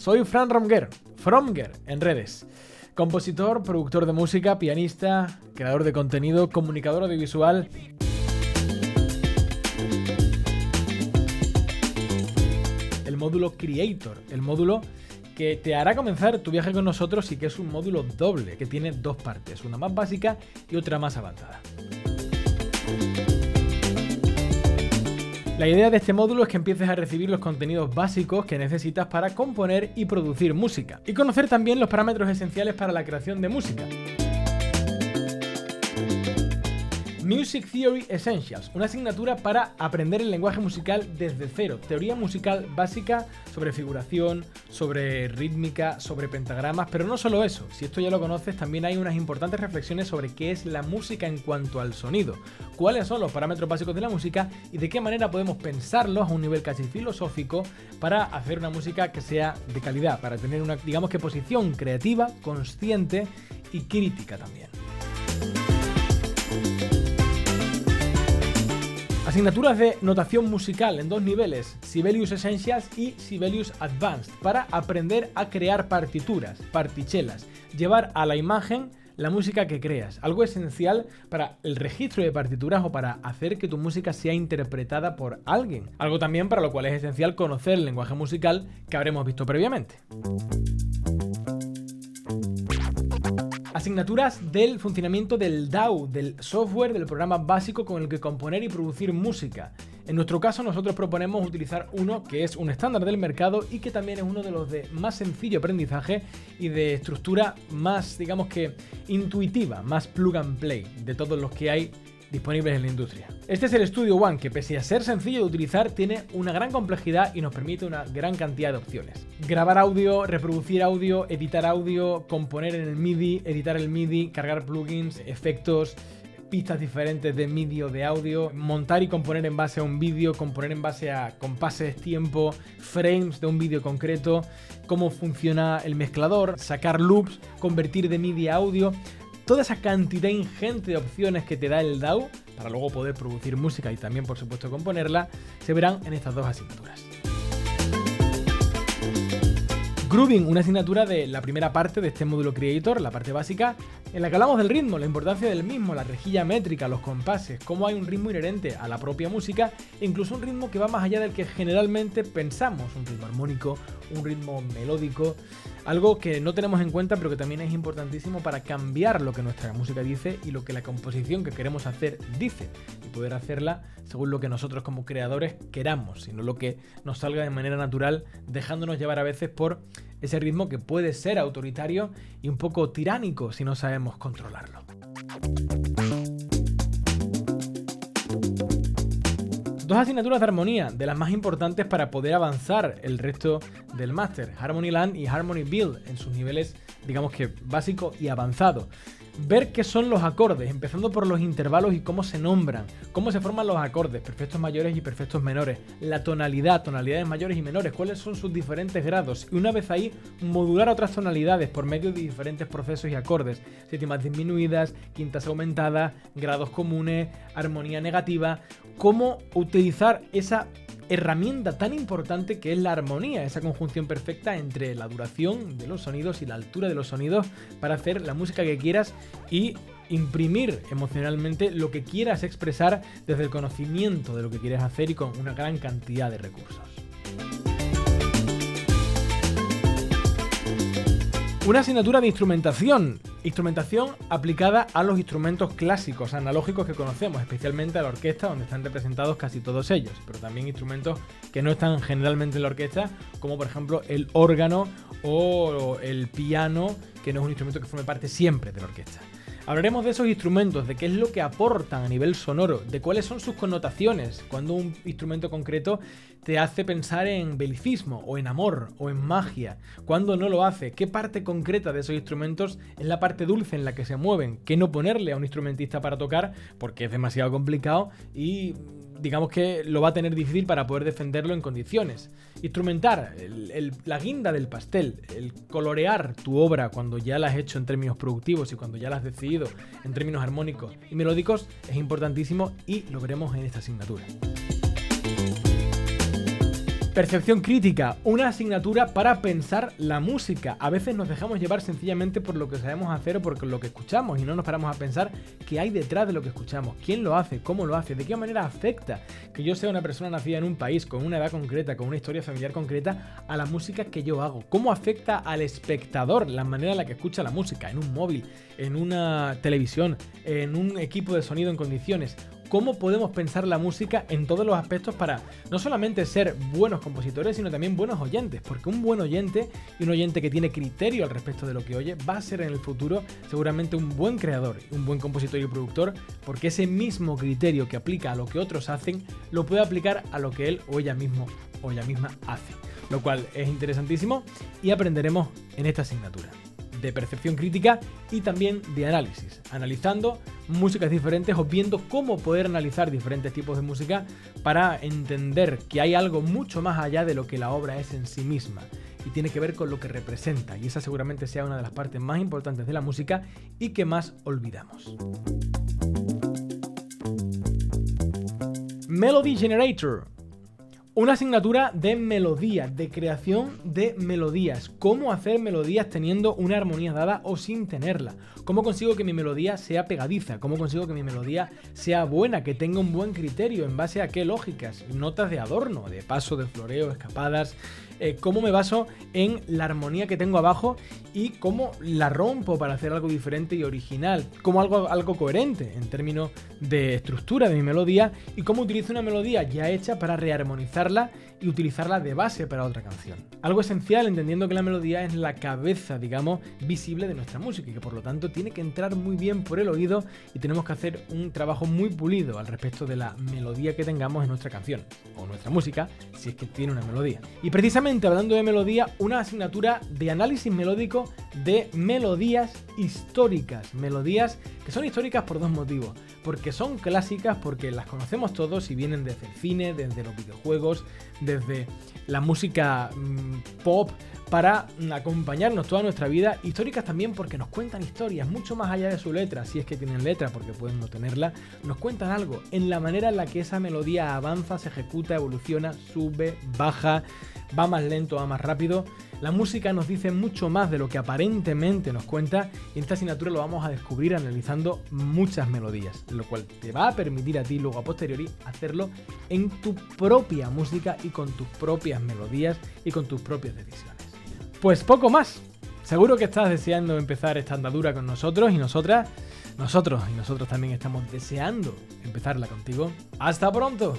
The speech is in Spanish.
Soy Fran Romguer, Fromger en redes. Compositor, productor de música, pianista, creador de contenido, comunicador audiovisual. El módulo Creator, el módulo que te hará comenzar tu viaje con nosotros y que es un módulo doble, que tiene dos partes, una más básica y otra más avanzada. La idea de este módulo es que empieces a recibir los contenidos básicos que necesitas para componer y producir música, y conocer también los parámetros esenciales para la creación de música. Music Theory Essentials, una asignatura para aprender el lenguaje musical desde cero, teoría musical básica sobre figuración, sobre rítmica, sobre pentagramas, pero no solo eso, si esto ya lo conoces, también hay unas importantes reflexiones sobre qué es la música en cuanto al sonido, cuáles son los parámetros básicos de la música y de qué manera podemos pensarlos a un nivel casi filosófico para hacer una música que sea de calidad, para tener una, digamos que, posición creativa, consciente y crítica también. Asignaturas de notación musical en dos niveles, Sibelius Essentials y Sibelius Advanced, para aprender a crear partituras, partichelas, llevar a la imagen la música que creas, algo esencial para el registro de partituras o para hacer que tu música sea interpretada por alguien, algo también para lo cual es esencial conocer el lenguaje musical que habremos visto previamente. Asignaturas del funcionamiento del DAW, del software, del programa básico con el que componer y producir música. En nuestro caso, nosotros proponemos utilizar uno que es un estándar del mercado y que también es uno de los de más sencillo aprendizaje y de estructura más, digamos que, intuitiva, más plug and play de todos los que hay disponibles en la industria. Este es el Studio One, que pese a ser sencillo de utilizar, tiene una gran complejidad y nos permite una gran cantidad de opciones. Grabar audio, reproducir audio, editar audio, componer en el MIDI, editar el MIDI, cargar plugins, efectos, pistas diferentes de MIDI o de audio, montar y componer en base a un vídeo, componer en base a compases, tiempo, frames de un vídeo concreto, cómo funciona el mezclador, sacar loops, convertir de MIDI a audio. Toda esa cantidad ingente de opciones que te da el DAW para luego poder producir música y también, por supuesto, componerla, se verán en estas dos asignaturas. Grooving, una asignatura de la primera parte de este módulo Creator, la parte básica, en la que hablamos del ritmo, la importancia del mismo, la rejilla métrica, los compases, cómo hay un ritmo inherente a la propia música e incluso un ritmo que va más allá del que generalmente pensamos, un ritmo armónico, un ritmo melódico, algo que no tenemos en cuenta pero que también es importantísimo para cambiar lo que nuestra música dice y lo que la composición que queremos hacer dice y poder hacerla según lo que nosotros como creadores queramos, sino lo que nos salga de manera natural, dejándonos llevar a veces por ese ritmo que puede ser autoritario y un poco tiránico si no sabemos controlarlo. Dos asignaturas de armonía, de las más importantes para poder avanzar el resto del máster, Harmony Land y Harmony Build, en sus niveles, digamos que básico y avanzado. Ver qué son los acordes, empezando por los intervalos y cómo se nombran, cómo se forman los acordes, perfectos mayores y perfectos menores, la tonalidad, tonalidades mayores y menores, cuáles son sus diferentes grados, y una vez ahí, modular otras tonalidades por medio de diferentes procesos y acordes, séptimas disminuidas, quintas aumentadas, grados comunes, armonía negativa, cómo utilizar esa herramienta tan importante que es la armonía, esa conjunción perfecta entre la duración de los sonidos y la altura de los sonidos para hacer la música que quieras y imprimir emocionalmente lo que quieras expresar desde el conocimiento de lo que quieres hacer y con una gran cantidad de recursos. Una asignatura de instrumentación aplicada a los instrumentos clásicos, analógicos que conocemos, especialmente a la orquesta, donde están representados casi todos ellos, pero también instrumentos que no están generalmente en la orquesta, como por ejemplo el órgano o el piano, que no es un instrumento que forme parte siempre de la orquesta. Hablaremos de esos instrumentos, de qué es lo que aportan a nivel sonoro, de cuáles son sus connotaciones, cuando un instrumento concreto te hace pensar en belicismo, o en amor, o en magia, cuando no lo hace, qué parte concreta de esos instrumentos es la parte dulce en la que se mueven, qué no ponerle a un instrumentista para tocar, porque es demasiado complicado y digamos que lo va a tener difícil para poder defenderlo en condiciones. Instrumentar, la guinda del pastel, el colorear tu obra cuando ya la has hecho en términos productivos y cuando ya la has decidido en términos armónicos y melódicos es importantísimo y lo veremos en esta asignatura. Percepción crítica, una asignatura para pensar la música. A veces nos dejamos llevar sencillamente por lo que sabemos hacer o por lo que escuchamos y no nos paramos a pensar qué hay detrás de lo que escuchamos, quién lo hace, cómo lo hace, de qué manera afecta que yo sea una persona nacida en un país con una edad concreta, con una historia familiar concreta, a la música que yo hago. Cómo afecta al espectador la manera en la que escucha la música, en un móvil, en una televisión, en un equipo de sonido en condiciones. Cómo podemos pensar la música en todos los aspectos para no solamente ser buenos compositores, sino también buenos oyentes, porque un buen oyente y un oyente que tiene criterio al respecto de lo que oye va a ser en el futuro seguramente un buen creador, un buen compositor y productor, porque ese mismo criterio que aplica a lo que otros hacen lo puede aplicar a lo que él o ella mismo o ella misma hace, lo cual es interesantísimo y aprenderemos en esta asignatura de percepción crítica y también de análisis, analizando músicas diferentes o viendo cómo poder analizar diferentes tipos de música para entender que hay algo mucho más allá de lo que la obra es en sí misma y tiene que ver con lo que representa, y esa seguramente sea una de las partes más importantes de la música y que más olvidamos. Melody Generator. Una asignatura de melodías, de creación de melodías. Cómo hacer melodías teniendo una armonía dada o sin tenerla. Cómo consigo que mi melodía sea pegadiza. Cómo consigo que mi melodía sea buena, que tenga un buen criterio. ¿En base a qué lógicas? Notas de adorno, de paso, de floreo, escapadas. Cómo me baso en la armonía que tengo abajo y cómo la rompo para hacer algo diferente y original. Cómo algo coherente en términos de estructura de mi melodía y cómo utilizo una melodía ya hecha para rearmonizarla y utilizarla de base para otra canción. Algo esencial entendiendo que la melodía es la cabeza, digamos, visible de nuestra música y que por lo tanto tiene que entrar muy bien por el oído y tenemos que hacer un trabajo muy pulido al respecto de la melodía que tengamos en nuestra canción o nuestra música, si es que tiene una melodía. Y precisamente hablando de melodía, una asignatura de análisis melódico de melodías históricas. Melodías que son históricas por dos motivos. Porque son clásicas, porque las conocemos todos y vienen desde el cine, desde los videojuegos, desde la música pop, para acompañarnos toda nuestra vida. Históricas también porque nos cuentan historias, mucho más allá de su letra, si es que tienen letra, porque pueden no tenerla, nos cuentan algo en la manera en la que esa melodía avanza, se ejecuta, evoluciona, sube, baja, va más lento, va más rápido. La música nos dice mucho más de lo que aparentemente nos cuenta y en esta asignatura lo vamos a descubrir analizando muchas melodías, lo cual te va a permitir a ti luego a posteriori hacerlo en tu propia música y con tus propias melodías y con tus propias decisiones. Pues poco más. Seguro que estás deseando empezar esta andadura con nosotros y nosotros también estamos deseando empezarla contigo. ¡Hasta pronto!